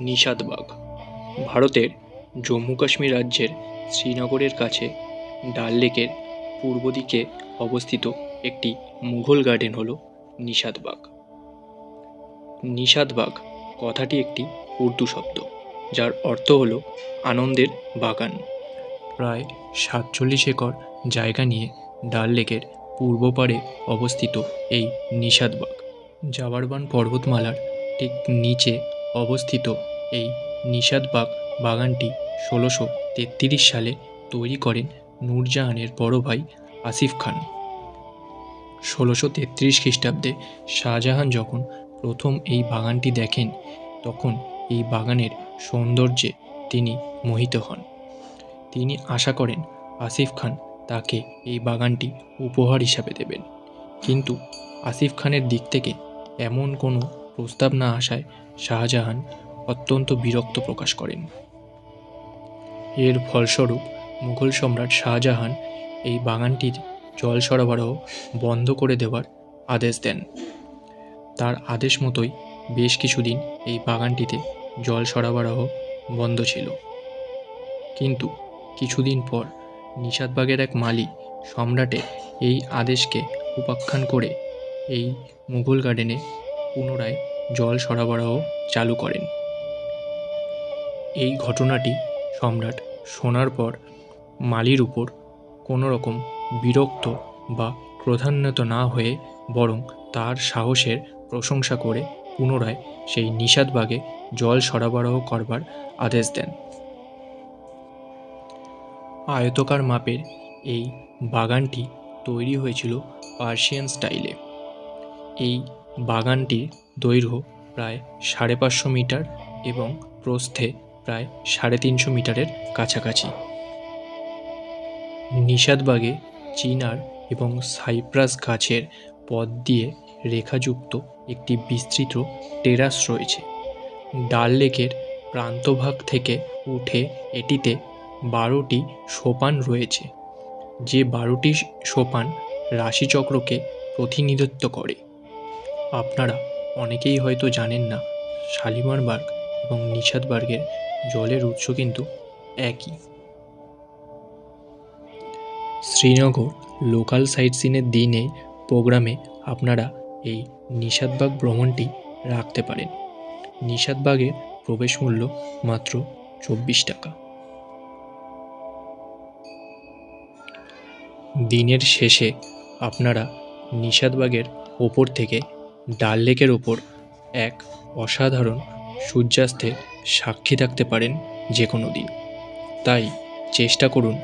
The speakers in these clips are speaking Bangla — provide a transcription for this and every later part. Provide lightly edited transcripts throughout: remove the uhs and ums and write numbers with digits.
নিশাদবাগ ভারতের জম্মু কাশ্মীর রাজ্যের শ্রীনগরের কাছে ডাল লেকের পূর্ব দিকে অবস্থিত একটি মুঘল গার্ডেন হল নিশাদবাগ। নিশাদবাগ কথাটি একটি উর্দু শব্দ, যার অর্থ হল আনন্দের বাগান। প্রায় 47 একর জায়গা নিয়ে ডাল লেকের পূর্ব পাড়ে অবস্থিত এই নিশাদবাগ জাবারবান পর্বতমালার ঠিক নিচে অবস্থিত এই নিশাদবাগ বাগানটি 1633 সালে তৈরি করেন নূরজাহানের বড় ভাই আসিফ খান। 1633 খ্রিস্টাব্দে শাহজাহান যখন প্রথম এই বাগানটি দেখেন, তখন এই বাগানের সৌন্দর্যে তিনি মোহিত হন। তিনি আশা করেন আসিফ খান তাকে এই বাগানটি উপহার হিসাবে দেবেন, কিন্তু আসিফ খানের দিক থেকে এমন কোনো প্রস্তাব না আসায় শাহজাহান অত্যন্ত বিরক্ত প্রকাশ করেন। এর ফলস্বরূপ মুঘল সম্রাট শাহজাহান এই বাগানটির জল সরবরাহ বন্ধ করে দেওয়ার আদেশ দেন। তার আদেশ মতোই বেশ কিছুদিন এই বাগানটিতে জল সরবরাহ বন্ধ ছিল, কিন্তু কিছুদিন পর নিশাদবাগের এক মালি সম্রাটের এই আদেশকে উপেক্ষা করে এই মুঘল গার্ডেনে পুনরায় জল সরবরাহ চালু করেন। এই ঘটনাটি সম্রাট শোনার পর মালির উপর কোনো রকম বিরক্ত বা ক্রোধান্বিত না হয়ে বরং তার সাহসের প্রশংসা করে পুনরায় সেই নিশাদবাগে জল সরবরাহ করবার আদেশ দেন। আয়তকার মাপের এই বাগানটি তৈরি হয়েছিল পার্সিয়ান স্টাইলে। এই বাগানটির দৈর্ঘ্য প্রায় 550 মিটার এবং প্রস্থে প্রায় 350 মিটারের কাছাকাছি। নিশাদবাগে চিনার এবং সাইপ্রাস গাছের পথ দিয়ে রেখাযুক্ত একটি বিস্তৃত টেরাস রয়েছে। ডাল লেকের প্রান্তভাগ থেকে উঠে এটিতে 12টি সোপান রয়েছে, যে 12টি সোপান রাশিচক্রকে প্রতিনিধিত্ব করে। আপনারা অনেকেই হয়তো জানেন না, শালিমার বাগ এবং নিশাদবাগের জলের উৎস কিন্তু একই। শ্রীনগর লোকাল সাইট সিনের দিনে প্রোগ্রামে আপনারা এই নিশাদবাগ ভ্রমণটি রাখতে পারেন। নিশাদবাগের প্রবেশ মূল্য মাত্র 24 টাকা। দিনের শেষে আপনারা নিশাদবাগের ওপর থেকে ডাল লেকের ওপর এক অসাধারণ সূর্যাস্তের সাক্ষী থাকতে পারেন যে কোনো দিন। তাই চেষ্টা করুন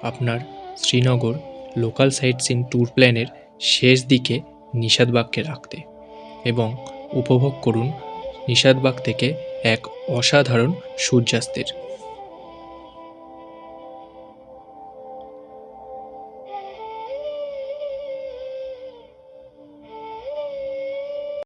আপনার Srinagar local sightseeing tour প্ল্যানের শেষ দিকে নিশাদবাগকে রাখতে, এবং উপভোগ করুন নিশাদবাগ থেকে এক অসাধারণ সূর্যাস্তের।